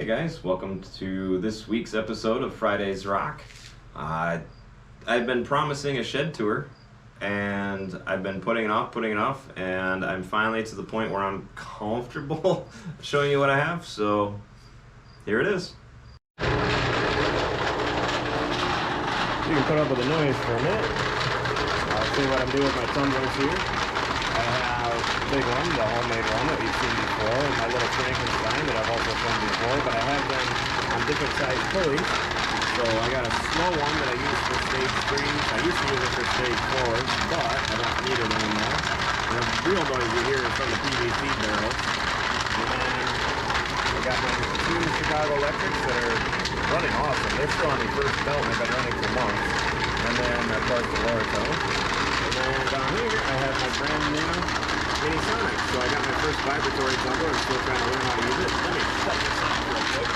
Hey guys, welcome to this week's episode of Friday's Rock. I've been promising a shed tour, and I've been putting it off, and I'm finally to the point where I'm comfortable showing you what I have, so here it is. You can put up with the noise for a minute. I'll see what I'm doing with my tumblers here. I have the big one, the homemade one that you've seen before, and my little Frankenstein that I've also shown before, but I have them on different size pulleys. So I got a small one that I use for stage 3s. I used to use it for stage 4s, but I don't need it anymore. And the real noise you hear is from the PVC barrels. And then I got my 2 Chicago Electrics that are running awesome. They're still on the first belt and they've been running for months. And then of course the lower tone. And then down here I have my brand new Mini Sonic. So I got my first vibratory tumbler. I'm still trying to learn how to use it. Let me shut this off real quick.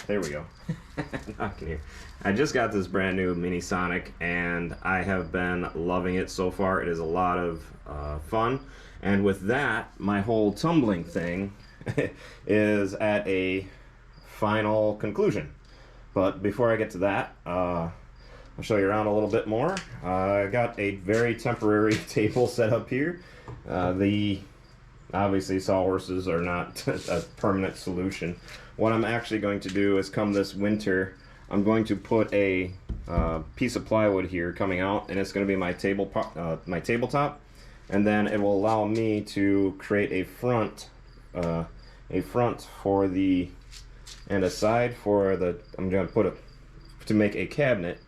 There we go. I can hear. I just got this brand new Mini Sonic and I have been loving it so far. It is a lot of fun. And with that, my whole tumbling thing is at a final conclusion. But before I get to that, I'll show you around a little bit more. I got a very temporary table set up here. Obviously sawhorses are not a permanent solution. What I'm actually going to do is come this winter, I'm going to put a piece of plywood here coming out, and it's going to be my tabletop, and then it will allow me to create a front for the and a side for the. I'm going to put it to make a cabinet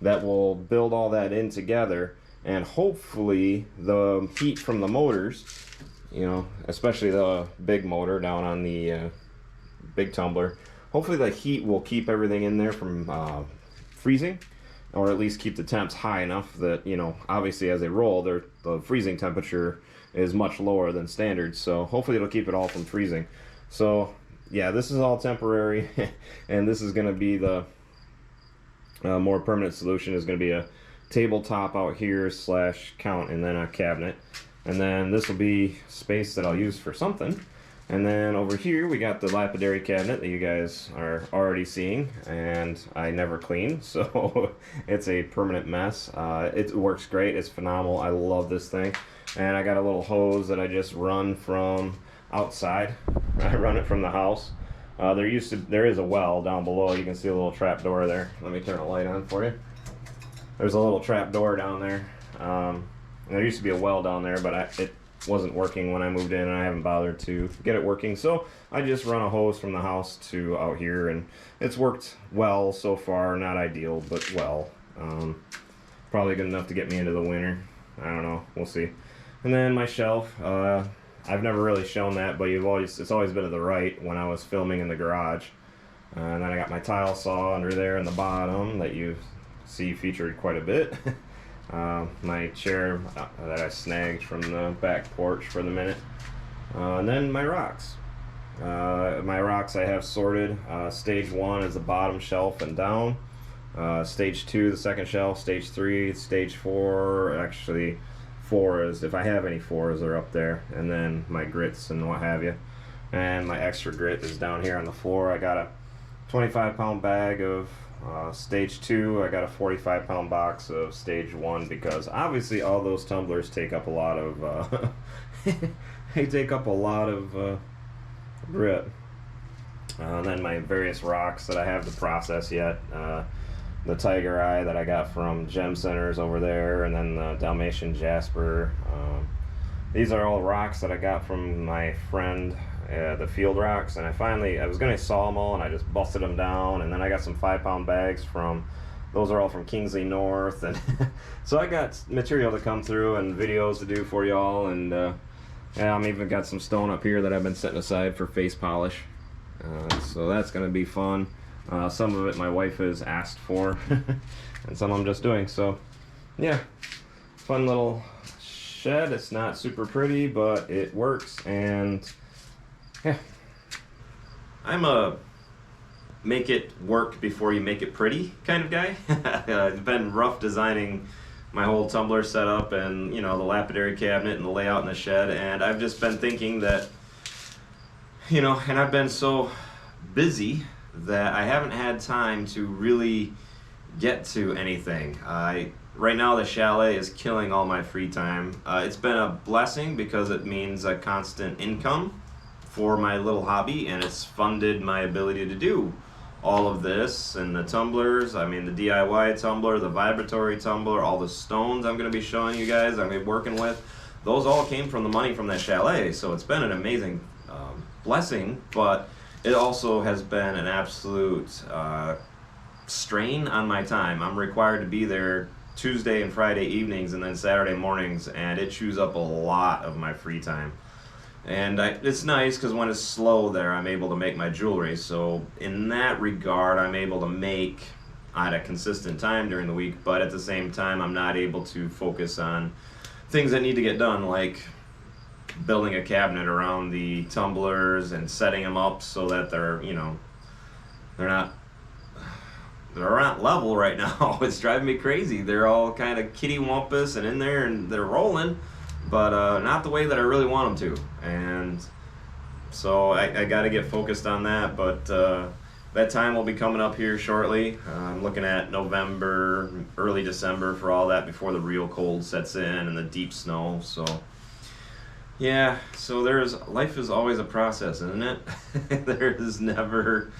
that will build all that in together, and hopefully the heat from the motors, you know, especially the big motor down on the big tumbler, hopefully the heat will keep everything in there from freezing, or at least keep the temps high enough that, you know, obviously as they roll, the freezing temperature is much lower than standard, so hopefully it'll keep it all from freezing. So yeah, this is all temporary and this is going to be the more permanent solution. Is going to be a tabletop out here / count, and then a cabinet, and then this will be space that I'll use for something. And then over here we got the lapidary cabinet that you guys are already seeing, and I never clean, so it's a permanent mess. It works great, it's phenomenal, I love this thing. And I got a little hose that I just run from outside. I run it from the house. There is a well down below. You can see a little trap door there. Let me turn the light on for you. There's a little trap door down there. There used to be a well down there, but it wasn't working when I moved in, and I haven't bothered to get it working, so I just run a hose from the house to out here, and it's worked well so far. Not ideal, but well. Probably good enough to get me into the winter. I don't know, we'll see. And then my shelf, I've never really shown that, but it's always been to the right when I was filming in the garage. And then I got my tile saw under there in the bottom that you see featured quite a bit. My chair that I snagged from the back porch for the minute. And then my rocks. My rocks I have sorted. Stage 1 is the bottom shelf and down. Stage 2 the second shelf. Stage 3, stage 4, actually 4 is, if I have any 4s, are up there. And then my grits and what have you. And my extra grit is down here on the floor. I got a 25-pound bag of stage 2. I got a 45-pound box of stage 1, because obviously all those tumblers take up a lot of they take up a lot of grit. And then my various rocks that I have to process yet. The Tiger Eye that I got from Gem Centers over there, and then the Dalmatian Jasper. These are all rocks that I got from my friend, the Field Rocks, and I was going to saw them all, and I just busted them down. And then I got some 5-pound bags those are all from Kingsley North, and so I got material to come through and videos to do for y'all. And yeah, I'm even got some stone up here that I've been setting aside for face polish, so that's going to be fun. Some of it my wife has asked for, and some I'm just doing. So yeah, fun little shed. It's not super pretty, but it works. And yeah, I'm a make it work before you make it pretty kind of guy. I've been rough designing my whole tumbler setup, and, you know, the lapidary cabinet and the layout in the shed, and I've just been thinking that you know, and I've been so busy that I haven't had time to really get to anything. Right now the chalet is killing all my free time. It's been a blessing because it means a constant income for my little hobby, and it's funded my ability to do all of this and the tumblers. I mean, the DIY tumbler, the vibratory tumbler, all the stones I'm going to be showing you guys, I'm going to be working with. Those all came from the money from that chalet, so it's been an amazing blessing, but it also has been an absolute strain on my time. I'm required to be there Tuesday and Friday evenings and then Saturday mornings, and it chews up a lot of my free time. And it's nice because when it's slow there, I'm able to make my jewelry. So in that regard, I'm able to make at a consistent time during the week, but at the same time, I'm not able to focus on things that need to get done, like building a cabinet around the tumblers and setting them up so that they're, you know, they're not level right now. It's driving me crazy. They're all kind of kitty wampus and in there and they're rolling, but not the way that I really want them to. And so I got to get focused on that, but that time will be coming up here shortly. I'm looking at November, early December for all that before the real cold sets in and the deep snow. So yeah, so life is always a process, isn't it? There is never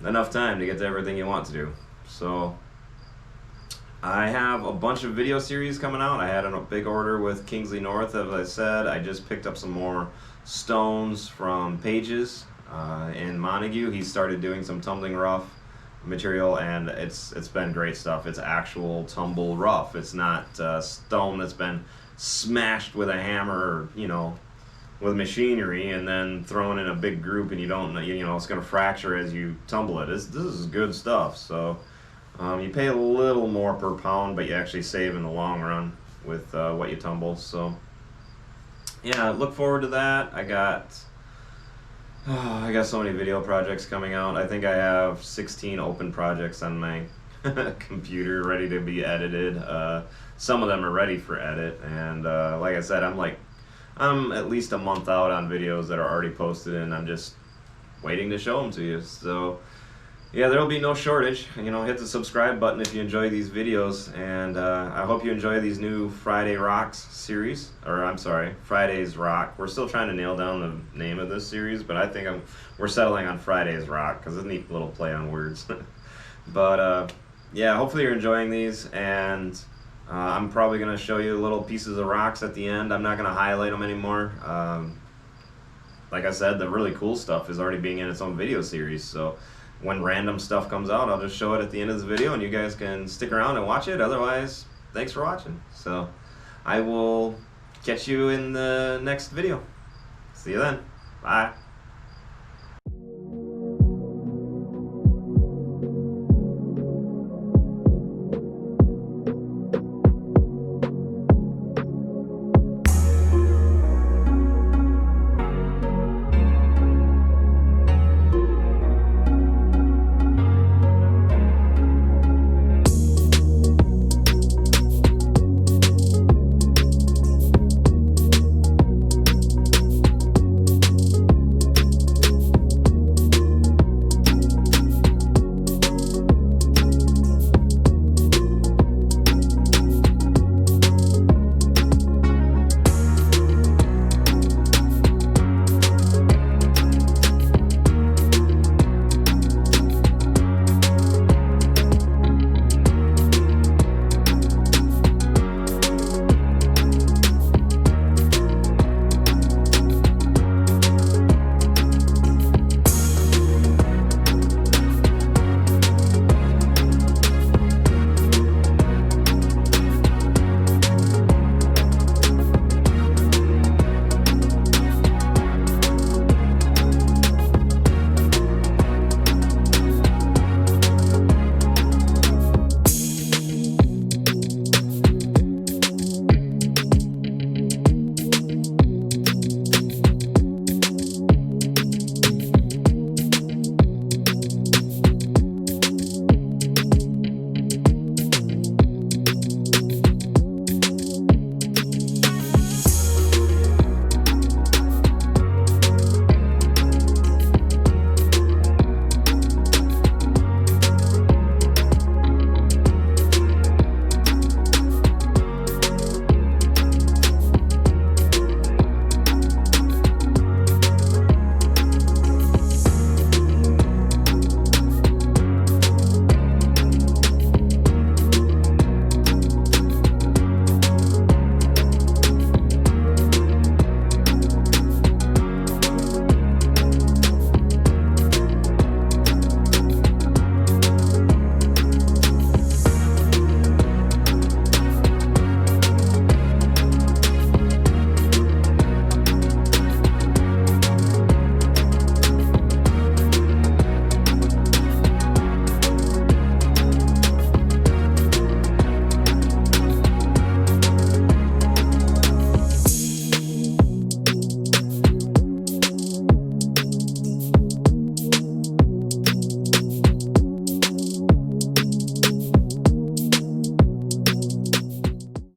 enough time to get to everything you want to do. So I have a bunch of video series coming out. I had a big order with Kingsley North, as I said. I just picked up some more stones from Pages in Montague. He started doing some tumbling rough material, and it's been great stuff. It's actual tumble rough. It's not stone that's been smashed with a hammer, or, you know, with machinery and then thrown in a big group, and you don't know, you know, it's going to fracture as you tumble it. This is good stuff. So you pay a little more per pound, but you actually save in the long run with what you tumble. So yeah, look forward to that. I got so many video projects coming out. I think I have 16 open projects on my computer ready to be edited. Some of them are ready for edit, and like I said, I'm at least a month out on videos that are already posted, and I'm just waiting to show them to you. So yeah, there'll be no shortage. You know, hit the subscribe button if you enjoy these videos, and I hope you enjoy these new Friday Rocks series, or I'm sorry, Friday's Rock. We're still trying to nail down the name of this series, but I think we're settling on Friday's Rock because it's a neat little play on words. But yeah, hopefully you're enjoying these, and I'm probably going to show you little pieces of rocks at the end. I'm not going to highlight them anymore. Like I said, the really cool stuff is already being in its own video series, so when random stuff comes out, I'll just show it at the end of the video, and you guys can stick around and watch it. Otherwise, thanks for watching. So I will catch you in the next video. See you then. Bye.